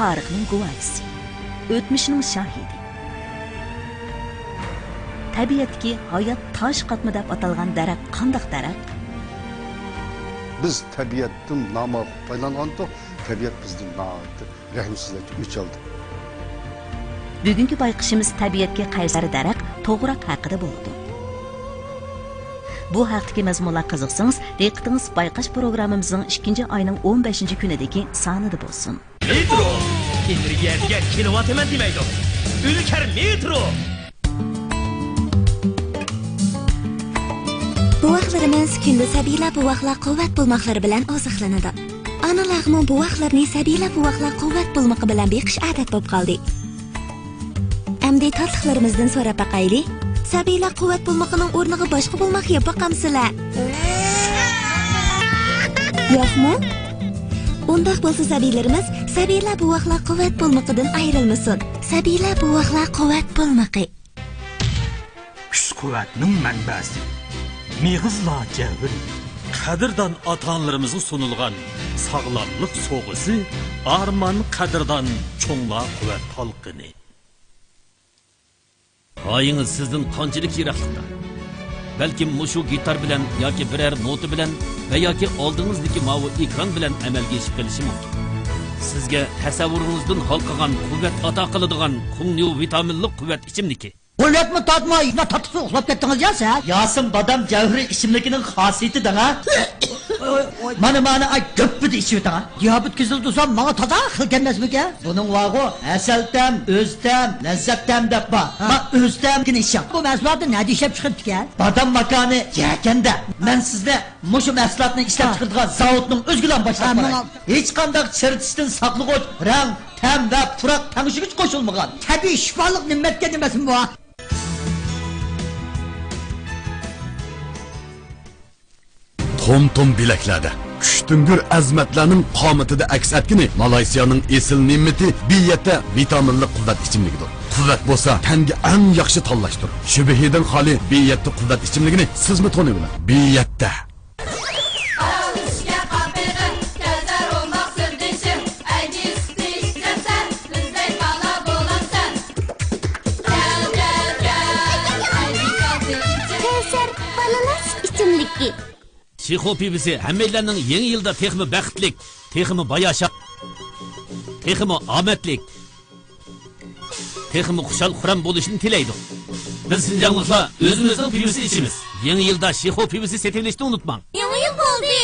tarixning guvohisi, o'tmishning shahidi. Tabiatdagi hayot tosh qatmi deb atalgan daraxt qandoq daraxt? Biz tabiatdan nama foydalangandik, tabiat bizdan rahimsizlikka o'ch oldi. Bugungi bayqishimiz tabiatga qarshi daraxt to'g'ri haqida bo'ldi. Bu haqdagi mazmunlar qiziqsangiz, diqqatingiz bayqash programmamizning 2-oyning 15-kunidagi sonida bo'lsin. Metro! Energiyaga kilovatman demaydi. Ulkar metro! Buvaqlarimiz kunda sabiylar buvaqlar quvvat bulmoqlari bilan oziqlanadi. Analarning buvaqlarni sabiylar buvaqlar quvvat bulmoqi bilan beqish odat bo'lib qoldi. Amdi tatliqlarimizdan so'rab baqaylik. Sabiylar quvvat bulmoqining o'rniga boshqa bulmoq yeb boqamsizlar. Yo'qmi? Undaq bo'lsa sabiylarimiz sabiylar buvaqlar quvvat bulmoqidan ayrilmasin. Sabiylar buvaqlar quvvat bulmoqi. Kuch-quvvatning manbasi. Mig'izlar javri. Qadrdan ota-onalarımızga sunulgan sog'lomlik so'g'isi, armon qadrdan cho'nglar quvvat talqini. Ayınız sizden qanchalik yiroqlikda. Balkim mushu gitar bilan yoki biror nota bilan va yoki oldingizdagi mavi ekran bilan amalga oshib kelishi mumkin. Sizga tasavvuringizdan halqagan quvvat ato qiladigan qungniu vitaminli quvvat ichimligi. Quvvatmi tatmay, tatib uxlab ketdingiz ya siz? Yasin badam javri ichimligining xosiyati danga. Mana ay köpüde içiyor danga. Diyabet kızıldı son bana taza xil gelmezmi? Bunun vağı əsəltəm, öztəm, ləzzətəm də ba. Bak öztəm gün işəm. Bu məhsulatı nə deyişəb çıxıb ki? Badam makanı yəkəndə mən sizdə muşu məhsulatını işləb çıxırdığan zavodun özgülan başlamaq. Heç qandaq çırtışdan saqlıq oç, rəng, təm və puraq tanışıqıç qoşulmağan. Təbii şifalıq nimmətə deməsin bu. Tom bileklarda Küştüngür azmatlarning qomatida aks etgini Malayziyaning esil nimmati biyatda vitaminli quvvat ichimligidir. Quvvat bo'lsa, tanga eng yaxshi tanlashdir. Shubihidan xoli biyatda quvvat ichimligini sizmi taniysiz? Biyatda Şixo pivisi hammalarning yangi yilda texmi baxtlik, texmi bayasha, texmi omadlik, texmi xushal xuram bo'lishini tilaydi. Biz Sinjanliklar o'zimizning pivisi ichimiz. Yangi yilda Şixo pivisi setilishni unutmang. Yangi yil bo'ldi.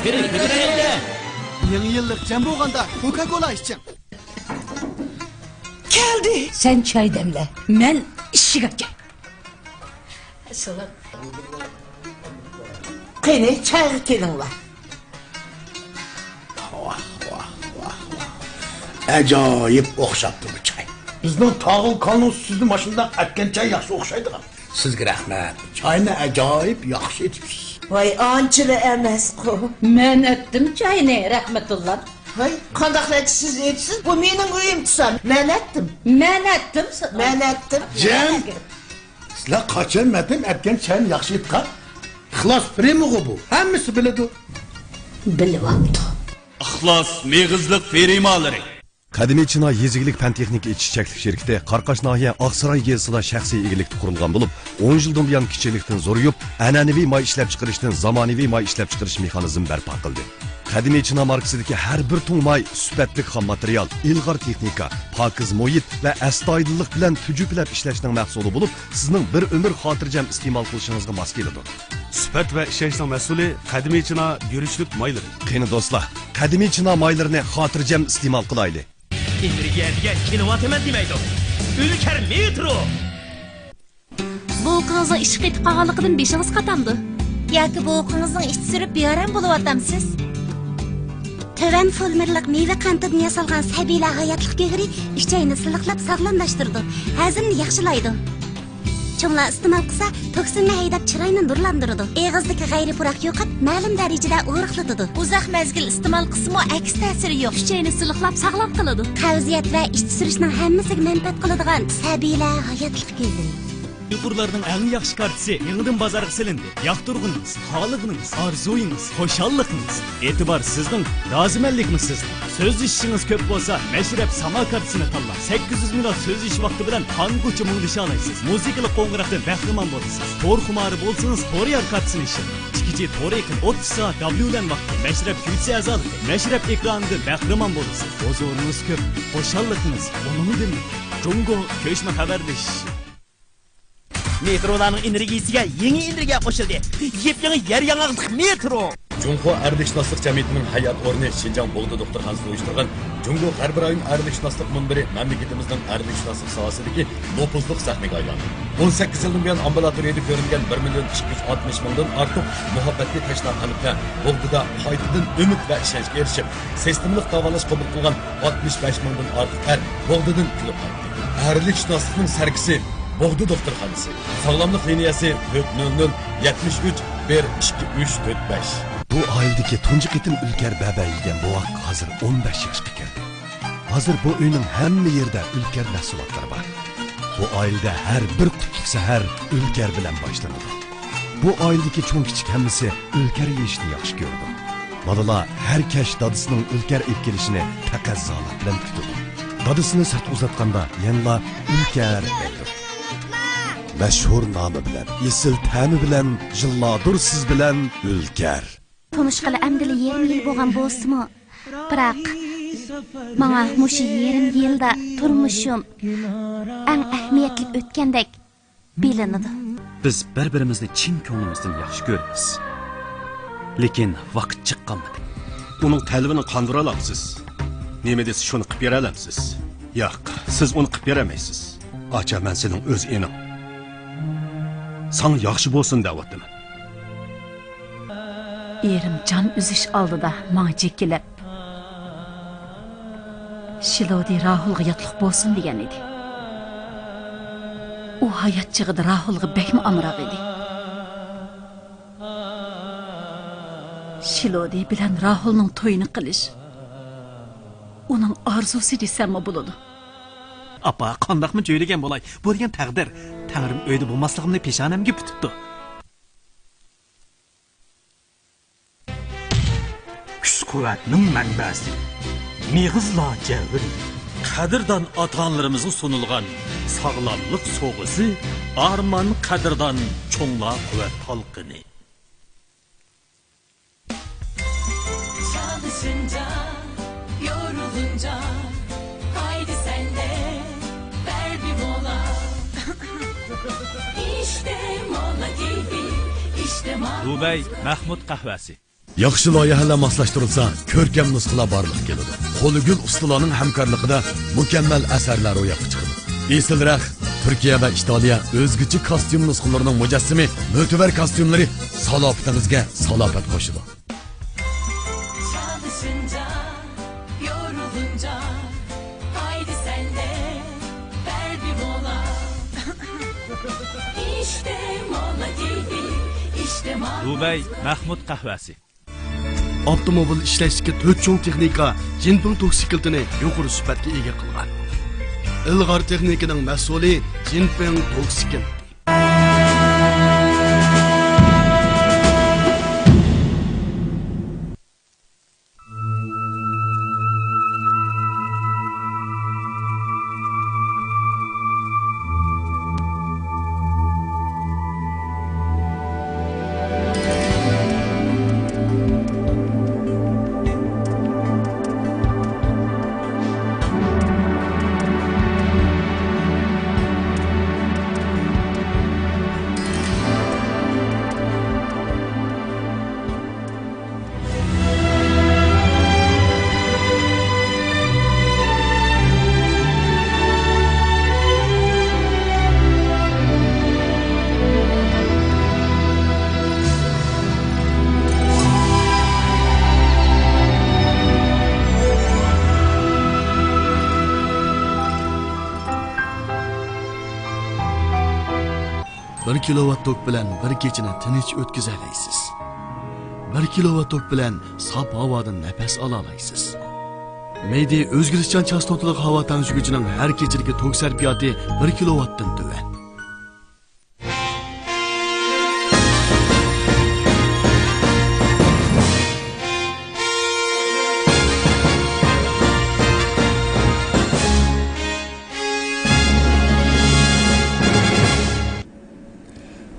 Kerak. Yangi yillik jam bo'lganda Coca-Cola içeceğim. Geldi. Sen çay demle. Ben işe gideceğim. Qani çay kelinglar. Acayip o'xshabdi bu çay. Bizning tog'il qonun sizni maşında atgan çay yaxshi o'xshaydi. Sizga rahmat. Çayni ajoyib yaxshi etibsiz. Vay ançılı emes-ku. Ben ettim çayını rahmetullah. Hay qandaq siz etsiz? Bu mening uyim tusam. Men etdim. Cem. Sizlar qachon metin etgan çayni yaxshi etgan? İxlos premigi bu. Hammasi biladi. Bilyapti. Ixlos meg'izlik ferimalari. Qadimiy China yezigilik fan texnika ichishchaklik şirketi Qarqash nahiya Aqsaray gezisida shaxsiy egilikda qurilgan bo'lib, 10 yildan buyon kichiklikdan zo'rayib, an'anaviy moy ishlab chiqarishdan zamonaviy moy ishlab chiqarish mexanizmi barpo qildi. Qadimiy China markasidagi har bir tung moy sifatli xom material, ilg'or texnika, pokiz muhit va astoydillik bilan tujuklab ishlashning mahsuli bo'lib, sizning bir umr xotirjam iste'mol qilishingizga mos keladi. Sifat va ishonchning mas'uli Qadimiy China yurishlik moylar. Qani do'stlar, Qadimiy China moylarini xotirjam iste'mol qilaylik. Energiyaga kilovatman demaydi. Ulkar metro. Bu o'qingizning ish ketib qolganligidan beshingiz qatamdi. Yoki bu o'qingizning ish surib beyaram bo'lyapsiz. Töven folmerlik meyve qantidan yasalgan sabiylar hayotlik gögiri ishchayni siliqlab sog'lomlashtirdi. Hazmni yaxshilaydi. Cho'nglar iste'mol qilsa, toksinni haydab chiroyni nurlantiradi. Eg'izdagi g'ayri puraq yo'qib, ma'lum darajada o'riqlatadi. Uzoq mezgil iste'mol qilsa-mu aks ta'siri yo'q. Ishchayni siliqlab sog'lom qiladi. Qavziyat va ish surishning hammasiga manfaat qiladigan sabiylar hayotlik gögiri. Uyg'urlarning eng yaxshi kartisi yangidan bozorga silindi. Yoqtirg'ingiz, xohlig'ingiz, orzuyingiz, xushalligingiz, e'tibor sizning, rozimanlikmi sizning. Söz ishingiz ko'p bo'lsa, Mashrab Samo kartasini tanlang. 800 minut söz ish vaqti bilan qangucha munglisha olasiz. Muzikalik qo'ng'iroqdan bahramand bo'lasiz. To'r xumari bo'lsangiz, To'ryar kartasini ishing. Ichkichi To'rekin 30 soat davlulan vaqti Mashrab kuysi azal. Mashrab ekranida bahramand bo'lasiz. Huzuringiz ko'p, xushalligingiz, onundan Jungo ko'chma xabarlash. Metrolarning energiyasiga yangi energiya qo'shildi. Yep-yangi yer yang'aqliq metro. Jungo Erdikşnaslık Cemiyeti'nin hayat orni Şinjan Boğda Doktorxanasida uyushtirgan Jungo G'arb rayon Erdikşnaslık munbiri mamlakatimizning Erdikşnaslık sohasidagi nopuzliq sahnaga aylandi. 18 yildan buyon ambulatoriyada ko'ringan 1.260.000 dan ortiq muhabbatli tashna qalblar Boğdada qaytadan umid va ishonchga erishib, sistemlik davolash qabul qilgan 65.000 dan ortiq Boğdadan kelib qaytdi. Erdikşnaslıkning sarkisi Boğda Doktorxanası. Sağlamlık liniyasi 400 73 12345. Bu oiladagi tunji qitim Ulkar baba yegan buvoq hozir 15 yoshga kirdi. Hozir bu uyning hamma yerda Ulkar mahsulotlari bor. Bu oilada har bir qutlug' sahar Ulkar bilan boshlanadi. Bu oiladagi cho'ng kichik hammasi Ulkar yeyishni yaxshi ko'rdi. Bolalar har kash dadisining Ulkar ib kelishini taqazzolar bilan kutadi. Dadisini sirt uzatganda yanla Ulkar deydi. Mashhur nomi bilan, esil ta'mi bilan, jillodur siz bilan Ulkar. Tanışqılı əmdili 20 yıl boğan bolsunmu? Biroq Bana muşu 20 yılda turmuşum en ehmiyetli ötkendek bilinadi. Biz bir-birimizni chin ko'nglimizdan yaxshi ko'ramiz. Lekin vaqt chiqqanmidi. Uning talabini qondira olasiz. Nima desa shuni qilib bera olasiz. Yo'q, siz uni qilib bera olmaysiz. Acha, men sening o'z ening. Sana yaxshi bo'lsin da'vatdaman. Erim can üzüş aldı da bana çekilip Shilodi Rahulga yatliq bo'lsin degan edi. U hayot chig'ida Rahulga bekmi amroq edi. Shilodi bilan Rahulning to'yini qilish uning orzusi desammi bo'ladi. Apa, qandaqmi jo'ylagan bo'lay? Bu degan taqdir. Tangrim uyda bo'lmasligimni peshonamga putibdi. Kuch-quvvatning manbasi Mig'izlar javri. Qadrdan ota-onalarimizga sunilgan sog'lomlik so'g'isi, armon qadrdan cho'nglar quvvat halqini. Çalışınca, yorulunca, haydi sen de ver bir mola. İşte Mola TV, işte Mola. Dubay Mahmud qahvasi. Yaxshi loyihalar moslashtirilsa, ko'rkam nusxalar borliq keladi. Qo'ligul ustalarning hamkorligida mukammal asarlar ro'yobga chiqadi. Esilroq, Turkiya va Italiya o'zgacha kostyum nusxalarining mujassimi, mo'tabar kostyumlari salobatingizga salobат qo'shadi. Çalışınca, yorulunca, haydi sen de ver bir mola. İşte Mola TV, işte Mola. Dubay Mahmud qahvasi. Avtomobil ishlashga 4 cho'ng texnika Jinping toksikiltini yuqori sifatga ega qilgan. Ilg'or texnikaning mas'uli Jinping toksikil. Bir kilowatt tok bilan bir kechani tinch o'tkaza olasiz. 1 kilowatt tok bilan sof havodan nafas ola olasiz. Mayda o'zgarishchan chastotali havo tanishuvchining har kechaligi tok sarfiyoti 1 kilowattdan tuvan.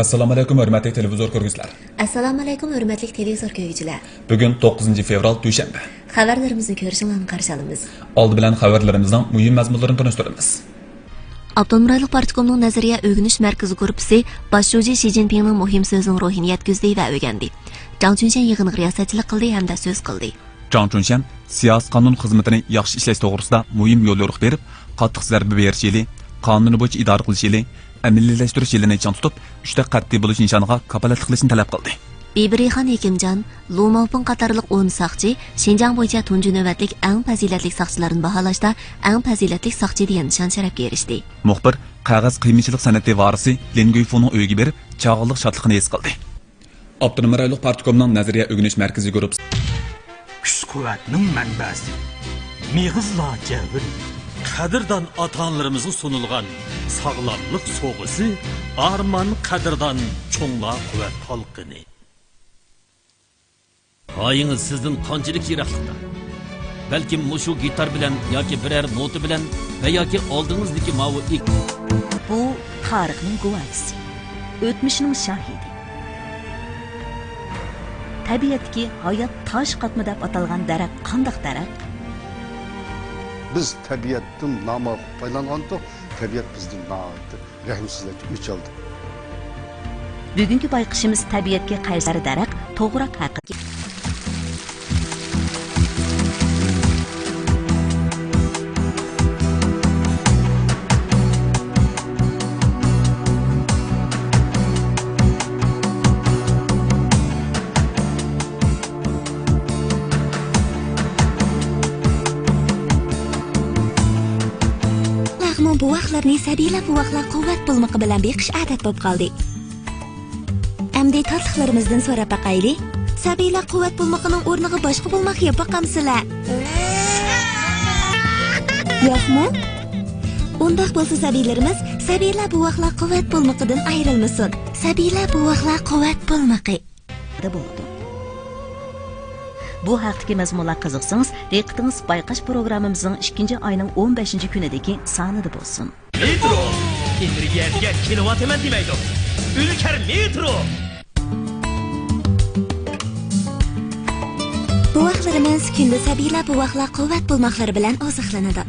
Assalomu alaykum hurmatli televizor ko'rguvchilar. Assalomu alaykum hurmatli televizor ko'rguvchilar. Bugun 9 fevral dushanba. Xabarlarimizni ko'rishingizni qarshi olamiz. Oldi bilan xabarlarimizning muhim mazmunlarini tanishtiramiz. Avtonom rayonlik partikomining nazariya o'rganish markazi gruppasi boshlovchi Shi Jinpingning muhim so'zining ruhini yetkazdi va o'rgandi. Zhang Chunshan yig'inga riyosatchilik qildi hamda so'z qildi. Zhang Chunshan siyosiy qonun xizmatini yaxshi ishlash to'g'risida muhim yo'l yo'riq berib, qattiq zarba berish yili, qonun bo'yicha idora qilish yili, amiliylashtirish yilini chang tutib, 3 ta qat'iy bo'lish nishoniga kapolatlik qilishni talab qildi. Bibirixon Hekimjon, Lu Maoping qatorliq 10 soqchi Xinjiang bo'yicha tunji navbatlik eng fazilatli soqchilarni baholashda eng fazilatli soqchi degan nishon sharafga erishdi. Muxbir qog'oz qiymachilik san'ati varisi Lin Guyfuning uyiga berib, chog'liq shodligini his qildi. Avtonom rayonlik partikomining nazariya o'rganish markazi guruhi kuch-quvvatning manbasi, mehizlar javr, qadrdon ota-onalarimizga sunilgan sog'lomlik so'g'isi, armon qadrdon cho'nglar quvvat xalqini. Hayınız sizden qanchalik yiroqlikda. Balki mushu gitar bilan yoki biror nota bilan va yoki oldingizdagi mavi ik. Bu tarixning guvohisi, o'tmishning shahidi. Tabiatki hayot tosh qatmi deb atalgan daraxt qandoq daraxt? Biz tabiatdan nama foydalandik, tabiat bizdan rahmsizlikka o'ch oldi. Bugungi bayqishimiz tabiatga qarshi daraxt to'g'ri haqiqiy. Bu vaqtlarni sabiylar bu vaqtlar quvvat bulmoqi bilan beqish odat bo'lib qoldi. Amdi tatliqlarimizdan so'rab baqayli. Sabiylar quvvat bulmoqining o'rniga boshqa bulmoq yeb baqamsizlar. Yo'qmi? Undaq bo'lsa sabiylar bu vaqtlar quvvat bulmoqidan ayrilmasin. Sabiylar bu vaqtlar quvvat bulmoqi bo'ldi. Bu haqdagi mazmunlar qiziqsangiz, diqqatingiz bayqash programmamizning 2-oyning 15-kunidagi sonida bo'lsin. Metro energiyaga kilovat emas demaydi. Ulkar metro. Bu vaqtlarimiz kunda sabiylar bu vaqtlar quvvat bulmoqlari bilan oziqlanadi.